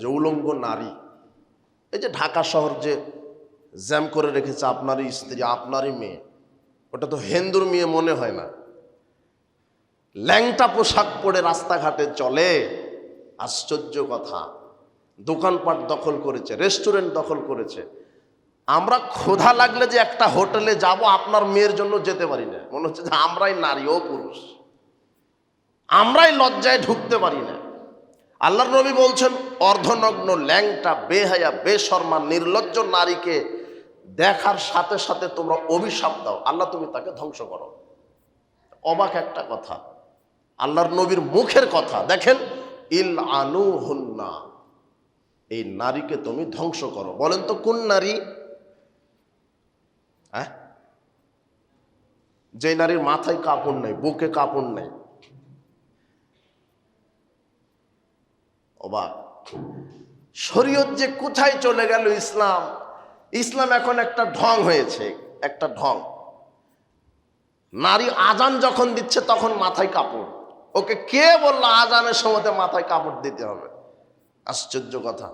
যে উলঙ্গ নারী, এই যে ঢাকা শহর যে জ্যাম করে রেখেছে আপনারই স্ত্রী, আপনারই মেয়ে, ওটা তো হিন্দুর মেয়ে মনে হয় না। ল্যাংটা পোশাক পরে রাস্তাঘাটে চলে, আশ্চর্য কথা। দোকানপাট দখল করেছে, রেস্টুরেন্ট দখল করেছে। আমরা ক্ষুধা লাগলে যে একটা হোটেলে যাব, আপনার মেয়ের জন্য যেতে পারি না, মনে হচ্ছে যে আমরাই নারী ও পুরুষ, আমরাই লজ্জায় ঢুকতে পারি না। আল্লাহর নবী বলছেন, অর্ধনগ্ন ল্যাংটা বেহায়া বেশরমা নির্লজ্জ নারীকে দেখার সাথে সাথে তোমরা অভিশাপ দাও, আল্লাহ তুমি তাকে ধ্বংস করো। অবাক একটা কথা, আল্লাহর নবীর মুখের কথা। দেখেন, ইল আনু হুন্না, এই নারীকে তুমি ধ্বংস করো। বলেন তো কোন নারী? হ্যাঁ, যে নারীর মাথায় কাপড় নেই, বুকে কাপড় নেই। অবাক, শরীয়ত যে কোথায় চলে গেল ইসলাম। ইসলাম এখন একটা ঢং হয়েছে, একটা ঢং। নারী আজান যখন দিচ্ছে তখন মাথায় কাপড়। ওকে কে বললো আজানের সময় মাথায় কাপড় দিতে হবে? আশ্চর্য কথা।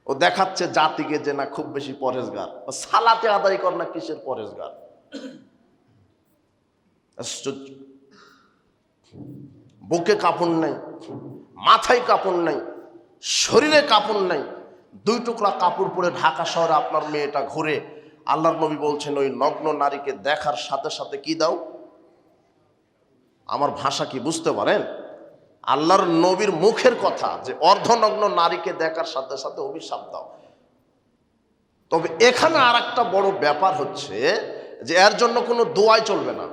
ও দেখাচ্ছে জাতিকে যে না খুব বেশি পরেশগার, ও সালাতে আদায় কর না কিসের পরেশগার। আশ্চর্য। বুকে কাপড় নেই, মাথায় কাপড় নেই, শরীরে কাপড় নেই, দুই টুকরা কাপড় পরে ঢাকা শহরে আপনার মেয়েটা ঘুরে। আল্লাহর নবী বলছেন, ওই নগ্ন নারীকে দেখার সাথে সাথে কি দাও? আমার ভাষা কি বুঝতে পারেন? আল্লাহর নবীর মুখের কথা, যে অর্ধনগ্ন নারীকে দেখার সাথে সাথে অভিশাপ দাও। তবে এখানে আর একটা বড় ব্যাপার হচ্ছে যে এর জন্য কোনো দোয়াই চলবে না।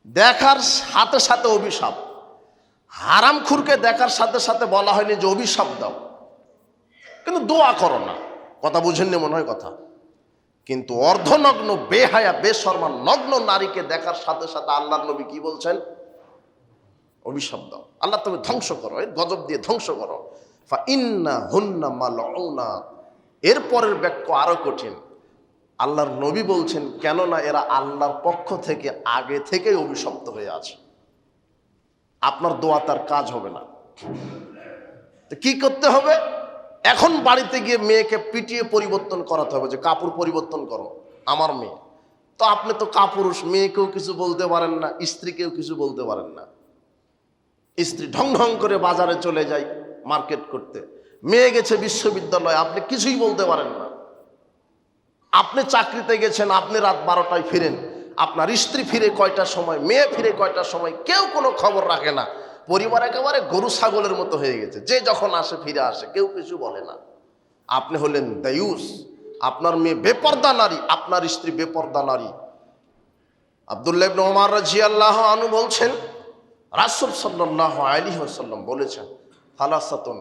দেখার সাথে সাথে অভিশাপ। হারামখুরকে দেখার সাথে সাথে বলা হয়নি যে অভিশাপ দাও, কিন্তু দোয়া করো না। কথা বুঝেননি মনে হয় কথা। কিন্তু অর্ধনগ্ন বেহায়া বেশরমা নগ্ন নারীকে দেখার সাথে সাথে আল্লাহর নবী কি বলছেন? অভিশাপ দাও, আল্লাহ তুমি ধ্বংস করো, গজব দিয়ে ধ্বংস করো। ফা ইন্না হুন্না মালউনা। এরপরের বাক্য আরো কঠিন। আল্লাহর নবী বলছেন, কেননা এরা আল্লাহর পক্ষ থেকে আগে থেকেই অভিশপ্ত হয়ে আছে। আপনার দোয়া তার কাজ হবে না। তো কি করতে হবে? এখন বাড়িতে গিয়ে মেয়েকে পিটিয়ে পরিবর্তন করাতে হবে, যে কাপড় পরিবর্তন করো আমার মেয়ে। তো আপনি তো কাপুরুষ, মেয়েকেও কিছু বলতে পারেন না, স্ত্রীকেও কিছু বলতে পারেন না। স্ত্রী ঢং ঢং করে বাজারে চলে যায় মার্কেট করতে, মেয়ে গেছে বিশ্ববিদ্যালয়ে, আপনি কিছুই বলতে পারেন না। আপনি চাকরিতে গেছেন, আপনি রাত 12টায় ফিরেন, আপনার স্ত্রী ফিরে কয়টার সময়, মেয়ে ফিরে কয়টার সময়, কেউ কোনো খবর রাখে না। পরিবার একেবারে গরু ছাগলের মতো হয়ে গেছে, যে যখন আসে ফিরে আসে, কেউ কিছু বলে না। আপনি হলেন দায়ুস, আপনার মেয়ে বেপর্দা নারী, আপনার স্ত্রী বেপর্দা নারী। আব্দুল্লাহ ইবনে ওমর রাদিয়াল্লাহু আনহু বলছেন, রাসূল সাল্লাল্লাহু আলাইহি ওয়াসাল্লাম বলেছেন, সালাসাতুন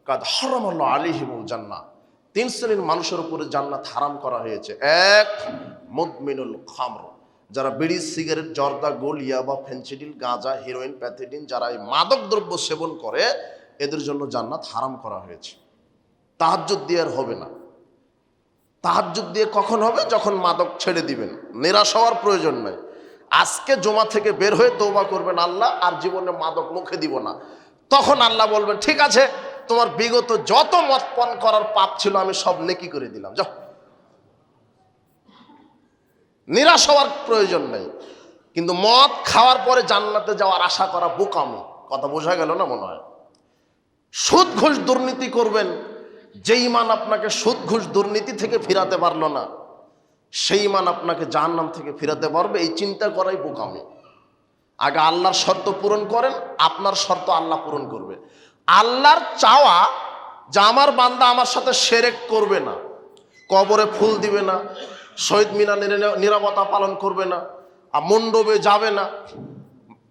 কাদ হারামাল্লাহু আলাইহিমুল জান্নাহ, 3 শ্রেণীর মানুষের উপরে জান্নাত হারাম করা হয়েছে। এক, মুদমিনুল খামর, যারা বিড়ি সিগারেট জর্দা গোল ইয়াবা ফেনসিডিল গাঁজা হেরোইন প্যাথেডিন, যারা এই মাদক দ্রব্য সেবন করে, এদের জন্য জান্নাত হারাম করা হয়েছে। তাহাজ্জুদ দিয়ে আর হবে না। তাহাজ্জুদ দিয়ে কখন হবে? যখন মাদক ছেড়ে দিবেন, নিরাশ হওয়ার প্রয়োজন নাই। আজকে জমা থেকে বের হয়ে তওবা করবেন, আল্লাহ আর জীবনে মাদক মুখে দিব না। তখন আল্লাহ বলবেন, ঠিক আছে, তোমার বিগত যত মদ পান করার পাপ ছিল আমি সব নেকি করে দিলাম, যাও। নিরাশ হওয়ার প্রয়োজন নেই। কিন্তু মদ খাওয়ার পরে জান্নাতে যাওয়ার আশা করা বোকামি। কথা বোঝা গেল না মনে হয়? সুদ ঘুষ দুর্নীতি করবেন, যে ঈমান আপনাকে সুদ ঘুষ দুর্নীতি থেকে ফিরাতে পারলো না, সেই ঈমান আপনাকে জাহান্নাম থেকে ফিরাতে পারবে, এই চিন্তা করাই বোকামি। আগে আল্লাহর শর্ত পূরণ করেন, আপনার শর্ত আল্লাহ পূরণ করবে। আল্লাহর চাওয়া যে আমার বান্দা আমার সাথে শিরক করবে না, কবরে ফুল দিবে না, শহীদ মিনারে নিরাপত্তা পালন করবে না, আর মণ্ডপে যাবে না,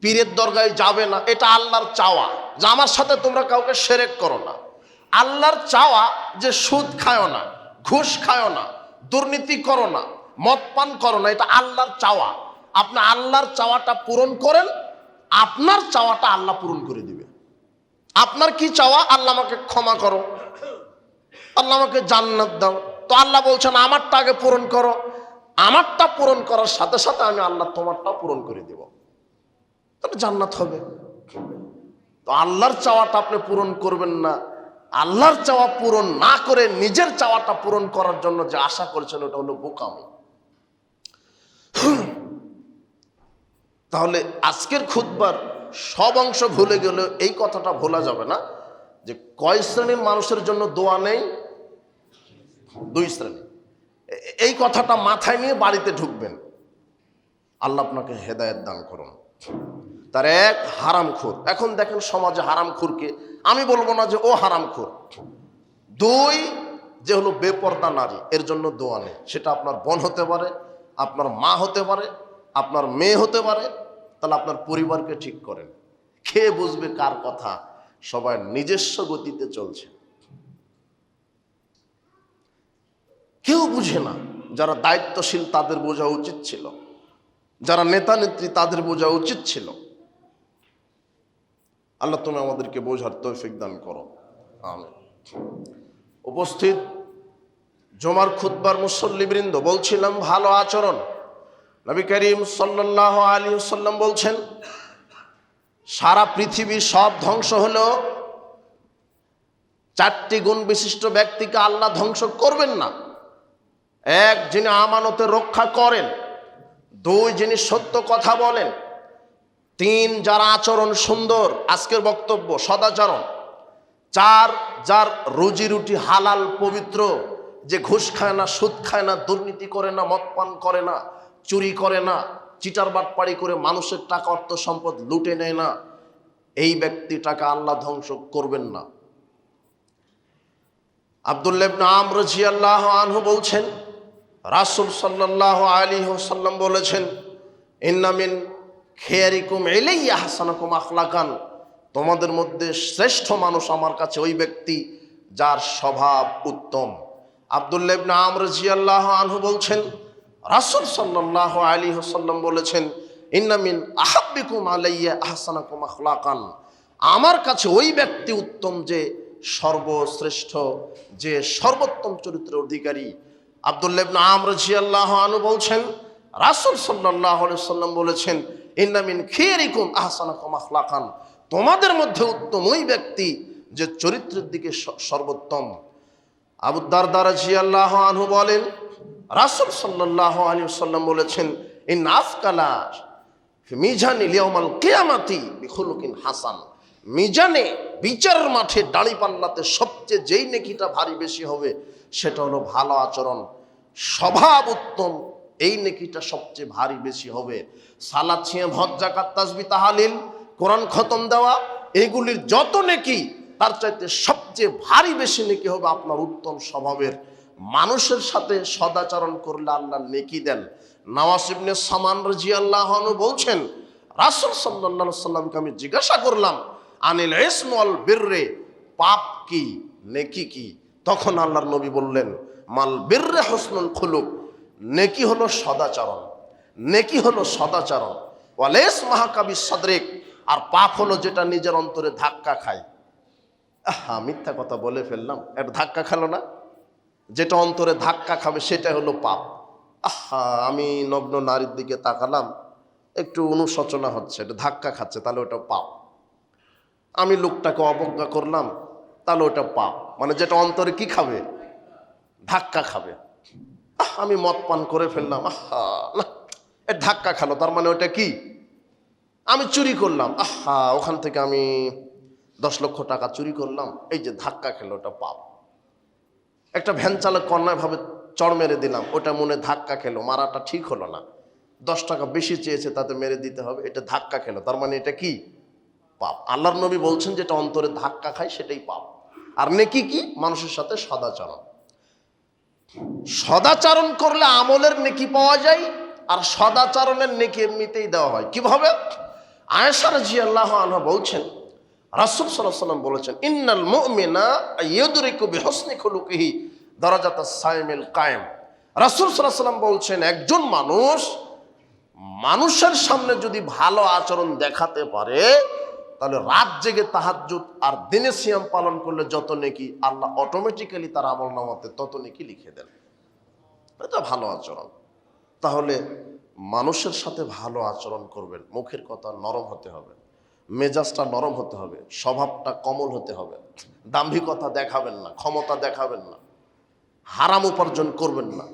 পীরের দরগায় যাবে না, এটা আল্লাহর চাওয়া যে আমার সাথে তোমরা কাউকে শিরক করো না। আল্লাহর চাওয়া যে সুদ খায়ও না, ঘুষ খায়ও না, দুর্নীতি করো না, মদ পান করো না, এটা আল্লাহর চাওয়া। আপনি আল্লাহর চাওয়াটা পূরণ করেন, আপনার চাওয়াটা আল্লাহ পূরণ করে দিবে। আপনার কি চাওয়া? আল্লাহ আমাকে ক্ষমা করো, আল্লাহ আমাকে জান্নাত দাও। তো আল্লাহ বলছেন আমারটা আগে পূরণ করো, আমারটা পূরণ করার সাথে সাথে আমি আল্লাহ তোমারটা পূরণ করে দেব। তাহলে জান্নাত হবে। তো আল্লাহর চাওয়াটা আপনি পূরণ করবেন না, আল্লাহর চাওয়া পূরণ না করে নিজের চাওয়াটা পূরণ করার জন্য যে আশা করছেন ওটা হলো বোকামি। তাহলে আজকের খুতবার সব অংশ ভুলে গেলে এই কথাটা ভোলা যাবে না যে কয় শ্রেণীর মানুষের জন্য দোয়া নেই? 2 শ্রেণী। এই কথাটা মাথায় নিয়ে বাড়িতে ঢুকবেন। আল্লাহ আপনাকে হেদায়েত দান করুন। তার এক, হারামখোর। এখন দেখেন সমাজে হারামখোরকে আমি বলবো না যে ও হারামখোর। 2, যে হলো বেপর্দা নারী, এর জন্য দোয়া নেই। সেটা আপনার বোন হতে পারে, আপনার মা হতে পারে, আপনার মেয়ে হতে পারে। তাহলে আপনার পরিবারকে ঠিক করেন। খেয়ে বুঝবে কার কথা? সবাই নিজস্ব গতিতে চলছে, কেউ বুঝে না। যারা দায়িত্বশীল তাদের বোঝা উচিত ছিল, যারা নেতা নেত্রী তাদের বোঝা উচিত ছিল। আল্লাহ তুমি আমাদেরকে বোঝার তৌফিক দান করো, আমিন। উপস্থিত জুমার খুতবার মুসল্লিবৃন্দ, বলছিলাম ভালো আচরণ। নবী করিম সাল্লাল্লাহু আলাইহি ওয়াসাল্লাম বলছেন, সারা পৃথিবী সব ধ্বংস হলেও 4টি গুণ বিশিষ্ট ব্যক্তিকে আল্লাহ ধ্বংস করবেন না। 1, যিনি আমানতের রক্ষা করেন। 2, যিনি সত্য কথা বলেন। 3, যার আচরণ সুন্দর, আজকের বক্তব্য সদাচরণ। 4, যার রুজি রুটি হালাল পবিত্র, যে ঘুষ খায় না, সুদ খায় না, দুর্নীতি করে না, মদ পান করে না, চুরি করে না, চিটার বাটপাড়ি করে মানুষের টাকা অর্থ সম্পদ লুটে নেয় না। এই ব্যক্তিটাকে আল্লাহ ধ্বংস করবেন না। আব্দুল্লাহ ইবনে আমর রাদিয়াল্লাহু আনহু বলছেন, রাসূল সাল্লাল্লাহু আলাইহি ওয়াসাল্লাম বলেছেন, ইন্না মিন খিয়ারিকুম ইলাইয়া আহসানুকুম আখলাকান, তোমাদের মধ্যে শ্রেষ্ঠ মানুষ আমার কাছে ওই ব্যক্তি যার স্বভাব উত্তম। আব্দুল্লাহ ইবনে আমর রাদিয়াল্লাহু আনহু বলছেন, রাসূল সাল্লাল্লাহু আলাইহি ওয়াসাল্লাম বলেছেন, ইন্না মিন আহাব্বিকুম আলাইয়া আহসানুকুম আখলাকান, আমার কাছে ওই ব্যক্তি উত্তম যে সর্বশ্রেষ্ঠ, যে সর্বোত্তম চরিত্রের অধিকারী। আব্দুল্লাহ ইবনে আমর রাদিয়াল্লাহু আনহু বলছেন, রাসূল সাল্লাল্লাহু আলাইহি ওয়াসাল্লাম বলেছেন, ইন্না মিন খিয়ারিকুম আহসানুকুম আখলাকান, তোমাদের মধ্যে উত্তম ওই ব্যক্তি যে চরিত্রের দিকে সর্বোত্তম। আবু দারদা রাদিয়াল্লাহু আনহু বলেন, রাসূল সাল্লাল্লাহু আলাইহি ওয়াসাল্লাম বলেছেন, ইন্না আফকালা ফি মিজানিল ইয়াউমাল কিয়ামাতি বিখুলুকিন হাসান, মিজানে বিচারের মাঠে দাঁড়িপাল্লাতে সবচেয়ে যেই নেকিটা ভারী বেশি হবে সেটা হলো ভালো আচরণ, স্বভাব উত্তম। এই নেকিটা সবচেয়ে ভারী বেশি হবে। সালাত, সিয়াম, হজ, যাকাত, তাসবিহ, তাহলিল, কোরআন খতম দেওয়া, এগুলির যত নেকি তার চাইতে সবচেয়ে ভারী বেশি নেকি হবে আপনার উত্তম স্বভাবের। মানুষের সাথে সদাচরণ করলে আল্লাহ নেকি দেন। নওয়াস ইবনে সামান রাদিয়াল্লাহু আনহু বলছেন, রাসূল সাল্লাল্লাহু আলাইহি ওয়াসাল্লামকে আমি জিজ্ঞাসা করলাম, আনিল ইসমি ওয়াল বিররি, পাপ কি, নেকি কি? তখন আল্লাহর নবী বললেন, মাল বিররে হুসনুল খুলুক, নেকি হলো সদাচরণ, নেকি হলো সদাচরণ। ওয়াল ইসমা কাবি সাদরিক, আর পাপ হলো যেটা নিজের অন্তরে ধাক্কা খায়। মিথ্যা কথা বলে ফেললাম, একটা ধাক্কা খেলো না, যেটা অন্তরে ধাক্কা খাবে সেটা হলো পাপ। আমি নগ্ন নারীর দিকে তাকালাম, একটু অনুশোচনা হচ্ছে, এটা ধাক্কা খাচ্ছে, তাহলে ওটা পাপ। আমি লোকটাকে অবজ্ঞা করলাম, তাহলে ওটা পাপ। মানে যেটা অন্তরে কি খাবে, ধাক্কা খাবে। আমি মদ পান করে ফেললাম, না, এটা ধাক্কা খেলো, তার মানে ওটা কি? আমি চুরি করলাম, ওখান থেকে আমি 10 লক্ষ টাকা চুরি করলাম, এই যে ধাক্কা খেলো, ওটা পাপ। একটা ভ্যান চালক অন্যায়ভাবে চড় মেরে দিলাম, ওটা মনে ধাক্কা খেলো, মারাটা ঠিক হলো না, 10 টাকা বেশি চেয়েছে তাতে মেরে দিতে হবে, এটা ধাক্কা খেলো, তার মানে এটা কি? পাপ। আল্লাহর নবী বলছেন যেটা অন্তরে ধাক্কা খায় সেটাই পাপ। আর নেকি কি? মানুষের সাথে সদাচরণ। সদাচরণ করলে আমলের নেকি পাওয়া যায়, আর সদাচরণের নেকি এমনিতেই দেওয়া হয়। কিভাবে? আয়েশা রাদিয়াল্লাহু আনহা বলছেন, রাসূল সাল্লাল্লাহু আলাইহি ওয়াসাল্লাম বলেছেন, ইন্নাল মুমিনা ইয়াদরিকু বিহুসনি খুলুকিহি দারাজাতাস সাইমিল কায়েম। রাসূল সাল্লাল্লাহু আলাইহি ওয়াসাল্লাম বলছেন, একজন মানুষ মানুষের সামনে যদি ভালো আচরণ দেখাতে পারে, তাহলে রাত জেগে তাহাজ্জুদ আর দিনে সিয়াম পালন করলে যত নেকি, আল্লাহ অটোমেটিক্যালি তার আমলনামাতে তত নেকি লিখে দেন। এটা ভালো আচরণ। তাহলে মানুষের সাথে ভালো আচরণ করবেন, মুখের কথা নরম হতে হবে, মেজাজটা নরম হতে হবে, স্বভাবটা কোমল হতে হবে, দাম্ভিকতা দেখাবেন না, ক্ষমতা দেখাবেন না, হারাম উপার্জন করবেন না।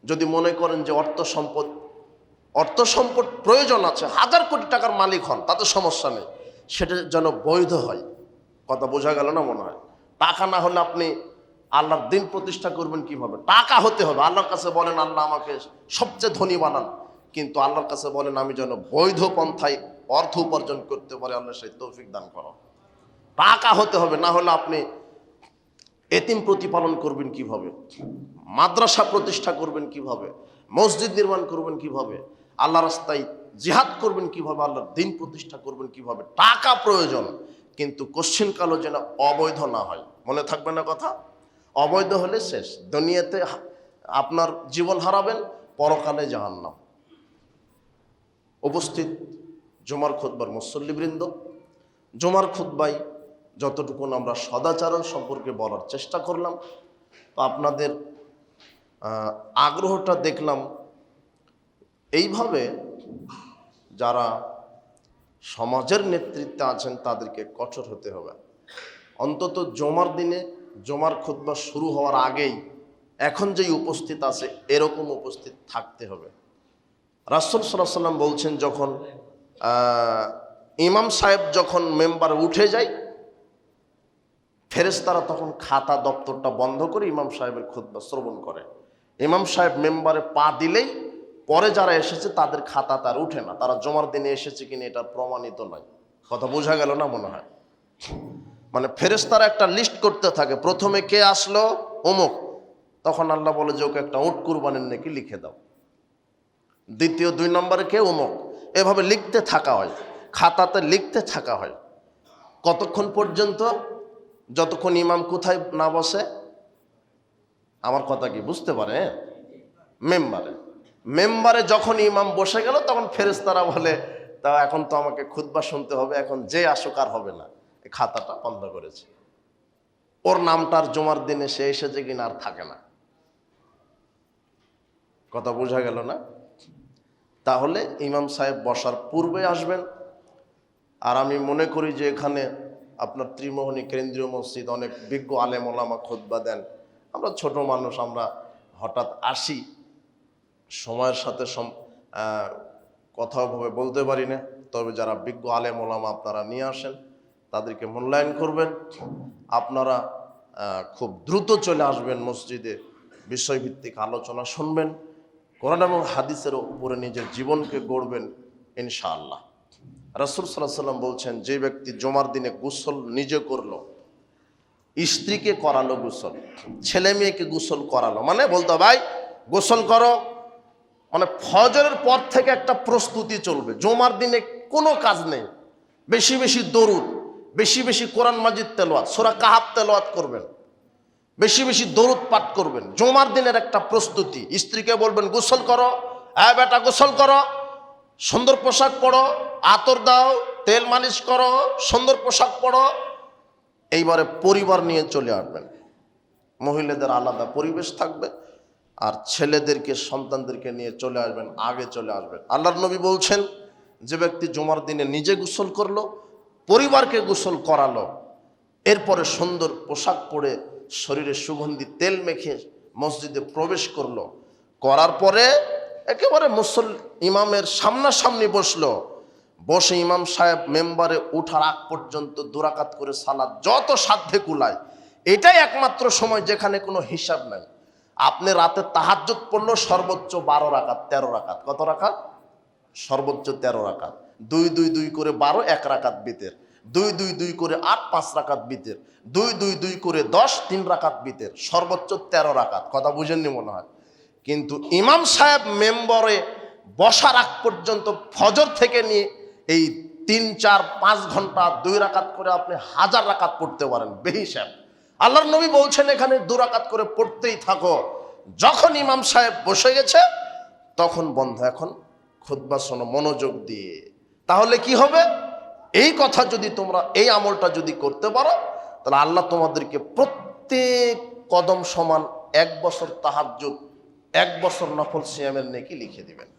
যদি মনে করেন যে অর্থ সম্পদ প্রয়োজন আছে, 1000 কোটি টাকার মালিক হন, তাতে সমস্যা নেই, সেটা যেন বৈধ হয়। কথা বোঝা গেল না মনে হয়? টাকা না হলে আপনি আল্লাহর দিন প্রতিষ্ঠা করবেন কিভাবে? টাকা হতে হবে। আল্লাহর কাছে বলেন আল্লাহ আমাকে সবচেয়ে ধনী বানান, কিন্তু আল্লাহর কাছে বলেন আমি যেন বৈধ পন্থায় অর্থ উপার্জন করতে পারি, আল্লাহ সেই তৌফিক দান করো। টাকা হতে হবে, না হলে আপনি এতিম প্রতিপালন করবেন কিভাবে, মাদ্রাসা প্রতিষ্ঠা করবেন কিভাবে, মসজিদ নির্মাণ করবেন কিভাবে, আল্লাহ রাস্তায় জিহাদ করবেন কিভাবে, আল্লাহর দিন প্রতিষ্ঠা করবেন কিভাবে? টাকা প্রয়োজন, কিন্তু কোশ্চিনকালও যেন অবৈধ না হয়। মনে থাকবে না কথা? অবৈধ হলে শেষ, দুনিয়াতে আপনার জীবন হারাবেন, পরকালে জাহান্নাম। উপস্থিত জুমার খুতবার মুসল্লিবৃন্দ, জুমার খুতবায় যতটুকু আমরা সদাচরণ সম্পর্কে বলার চেষ্টা করলাম, তো আপনাদের আগ্রহটা দেখলাম। এইভাবে যারা সমাজের নেতৃত্বে আছেন তাদেরকে কঠোর হতে হবে। অন্তত জুমার দিনে জুমার খুতবা শুরু হওয়ার আগেই এখন যেই উপস্থিত আছে এরকম উপস্থিত থাকতে হবে। রাসূল সাল্লাল্লাহু আলাইহি ওয়াসাল্লাম বলছেন, যখন ইমাম সাহেব যখন মেম্বারে উঠে যায়, ফেরেশতারা তখন খাতা দপ্তরটা বন্ধ করে ইমাম সাহেবের খুতবা শ্রবণ করে। ইমাম সাহেব মেম্বারে পা দিলেই পরে যারা এসেছে তাদের খাতা তার উঠে না, তারা জুমার দিনে এসেছে কিনা এটা প্রমাণিত নয়। কথা বোঝা গেল না মনে হয়? মানে ফেরেশতারা একটা লিস্ট করতে থাকে, প্রথমে কে আসলো অমুক, তখন আল্লাহ বলে যে ওকে একটা উট কুরবানির নেকি লিখে দাও। দ্বিতীয় 2 নম্বরে কে অমুক, এভাবে লিখতে থাকা হয়, খাতাতে লিখতে থাকা হয়। কতক্ষণ পর্যন্ত? যতক্ষণ ইমাম কোথায় না বসে। আমার কথা কি বুঝতে পারে? মেম্বারে যখন ইমাম বসে গেল তখন ফেরেশতারা বলে তা এখন তো আমাকে খুতবা শুনতে হবে, এখন যে আসুক আর হবে না, এই খাতাটা বন্ধ করেছে, ওর নামটার জুমার দিনে সে এসেছে কিনা আর থাকে না। কথা বোঝা গেল না? তাহলে ইমাম সাহেব বসার পূর্বে আসবেন। আর আমি মনে করি যে এখানে আপনার ত্রিমোহনী কেন্দ্রীয় মসজিদ অনেক বিজ্ঞ আলেম ওলামা খুতবা দেন। আমরা ছোট মানুষ, আমরা হঠাৎ আসি, সময়ের সাথে কথাও ভাবে বলতে পারি না। তবে যারা বিজ্ঞ আলেম ওলামা আপনারা নিয়ে আসেন, তাদেরকে মূল্যায়ন করবেন। আপনারা খুব দ্রুত চলে আসবেন মসজিদে, বিষয়ভিত্তিক আলোচনা শুনবেন, কোরআন এবং হাদিসের উপরে নিজের জীবনকে গড়বেন ইনশাআল্লাহ। রাসূল সাল্লাল্লাহু আলাইহি ওয়াসাল্লাম বলছেন, যে ব্যক্তি জুমার দিনে গোসল নিজে করলো, স্ত্রীকে করালো গোসল, ছেলে মেয়েকে গোসল করালো, মানে বলতো ভাই গোসল করো, মানে ফজরের পর থেকে একটা প্রস্তুতি চলবে। জুমার দিনে কোনো কাজ নেই, বেশি বেশি দরুদ, বেশি বেশি কোরআন মাজিদ তেলাওয়াত, সূরা কাহাফ তেলাওয়াত করবেন, বেশি বেশি দরুদ পাঠ করবেন। জুমার দিনের একটা প্রস্তুতি। স্ত্রীকে বলবেন গোসল করো, হ্যাঁ বেটা গোসল করো, সুন্দর পোশাক পরো, আতর দাও, তেল মালিশ করো, সুন্দর পোশাক পরো। এইবারে পরিবার নিয়ে চলে আসবেন, মহিলাদের আলাদা পরিবেশ থাকবে, আর ছেলেদেরকে সন্তানদেরকে নিয়ে চলে আসবেন, আগে চলে আসবেন। আল্লাহর নবী বলছেন, যে ব্যক্তি জুমার দিনে নিজে গোসল করলো, পরিবারকে গোসল করালো, এরপরে সুন্দর পোশাক পরে শরীরে সুগন্ধি তেল মেখে মসজিদে প্রবেশ করলো, করার পরে একেবারে ইমামের সামনাসামনি বসলো, বসে ইমাম সাহেব মেম্বারে উঠার আগ পর্যন্ত 2 রাকাত করে সালাত যত সাধ্যে কুলায়। এটাই একমাত্র সময় যেখানে কোনো হিসাব নাই। আপনি রাতে তাহাজ্জুদ পড়লো সর্বোচ্চ 12 রাকাত, 13 রাকাত। কত রাকাত? সর্বোচ্চ 13 রাকাত। 2 2 2 করে 12, 1 রাকাত বিতের, 2 2 2 করে 8, 5 রাকাত বিতের, 2 2 2 করে 10, 3 রাকাত বিতের, সর্বোচ্চ 13 রাকাত। কথা বুঝেননি মনে হয়? কিন্তু ইমাম সাহেব মেম্বরে বসার আগ পর্যন্ত ফজর থেকে নিয়ে এই 3 4 5 ঘন্টা 2 রাকাত করে আপনি 1000 রাকাত পড়তে পারেন বেহিসাব। আল্লাহর নবী বলছেন এখানে 2 রাকাত করে পড়তেই থাকো। যখন ইমাম সাহেব বসে গেছে তখন বন্ধ, এখন খুতবা শোনো মনোযোগ দিয়ে। তাহলে কি হবে? এই কথা যদি তোমরা, এই আমলটা যদি করতে পারো, তাহলে আল্লাহ তোমাদেরকে প্রত্যেক কদম সমান 1 বছর তাহাজ্জুদ, 1 বছর নফল সিয়ামের নেকি লিখে দিবেন।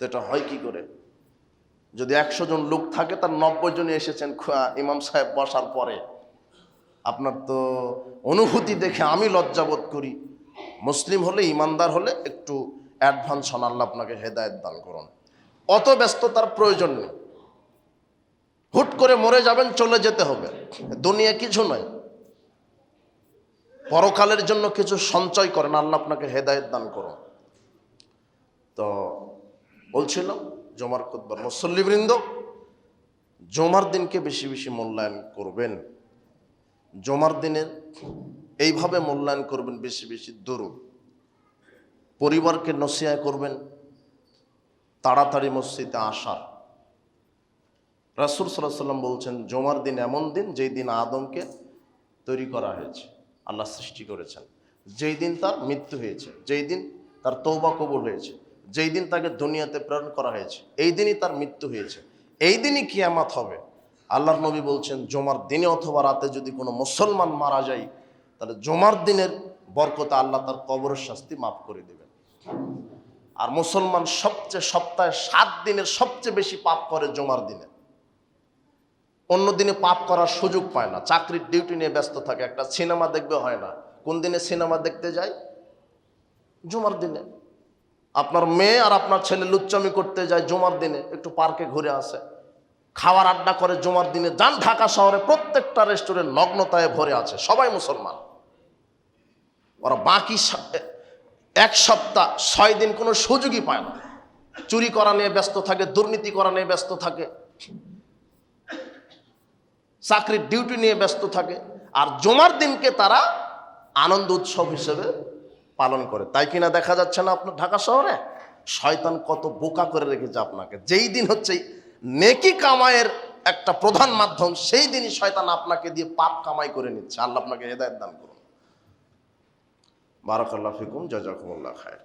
তো এটা হয় কি করে? যদি 100 জন লোক থাকে, তার 90 জনই এসেছেন ইমাম সাহেব বসার পরে। আপনার তো অনুভূতি দেখে আমি লজ্জাবোধ করি। মুসলিম হলে, ইমানদার হলে একটু অ্যাডভান্স হন, আল্লাহ আপনাকে হেদায়েত দান করুন। অত ব্যস্ততার প্রয়োজন নেই। হুট করে মরে যাবেন, চলে যেতে হবে, দুনিয়া কিছু নয়। পরকালের জন্য কিছু সঞ্চয় করেন, আল্লাহ আপনাকে হেদায়েত দান করুন। তো বলছিলাম, জুমার খুতবার মুসল্লিবৃন্দ, জুমার দিনকে বেশি বেশি মূল্যায়ন করবেন। জুমার দিনের এইভাবে মূল্যায়ন করবেন, বেশি বেশি দরুদ। পরিবারকে নসিহত করবেন তাড়াতাড়ি মসজিদে আসার। রাসূল সাল্লাল্লাহু আলাইহি ওয়াসাল্লাম বলছেন, জুমার দিন এমন দিন যেই দিন আদমকে তৈরি করা হয়েছে, আল্লাহ সৃষ্টি করেছেন, যেই দিন তার মৃত্যু হয়েছে, যেই দিন তার তওবা কবুল হয়েছে, যেই দিন তাকে দুনিয়াতে প্রেরণ করা হয়েছে, এই দিনই তার মৃত্যু হয়েছে, এই দিনই কিয়ামত হবে। আল্লাহর নবী বলছেন, জুমার দিনে অথবা রাতে যদি কোনো মুসলমান মারা যায়, তাহলে জুমার দিনের বরকতে আল্লাহ তার কবরের শাস্তি মাফ করে দেবেন। আর মুসলমান সপ্তাহে 7 দিনের সবচেয়ে বেশি পাপ করে জুমার দিনে। অন্য দিনে পাপ করার সুযোগ পায় না, চাকরির ডিউটি নিয়ে ব্যস্ত থাকে, একটা সিনেমা দেখবে হয় না। কোন দিনে সিনেমা দেখতে যায়? জুমার দিনে। আপনার মেয়ে আর আপনার ছেলে লুচ্চামি করতে যায় জুমার দিনে, একটু পার্কে ঘুরে আসে, খাওয়ার আড্ডা করে জুমার দিনে। যান ঢাকা শহরে প্রত্যেকটা রেস্টুরেন্ট নগ্নতায় ভরে আছে, সবাই মুসলমান। ওরা বাকি 1 সপ্তাহ 6 দিন কোনো সুযোগই পায় না, চুরি করা নিয়ে ব্যস্ত থাকে, দুর্নীতি করা নিয়ে ব্যস্ত থাকে, চাকরির ডিউটি নিয়ে ব্যস্ত থাকে। আর জুমার দিনকে তারা আনন্দ উৎসব হিসেবে পালন করে। তাই কিনা দেখা যাচ্ছে না আপনার ঢাকা শহরে? শয়তান কত বোকা করে রেখেছে আপনাকে। যেই দিন হচ্ছে নেকি কামাইয়ের একটা প্রধান মাধ্যম, সেই দিনই শয়তান আপনাকে দিয়ে পাপ কামাই করে নিচ্ছে। আল্লাহ আপনাকে হেদায়েত দান করুন। বারাকাল্লাহু ফিকুম, জাযাকুমুল্লাহ খায়র।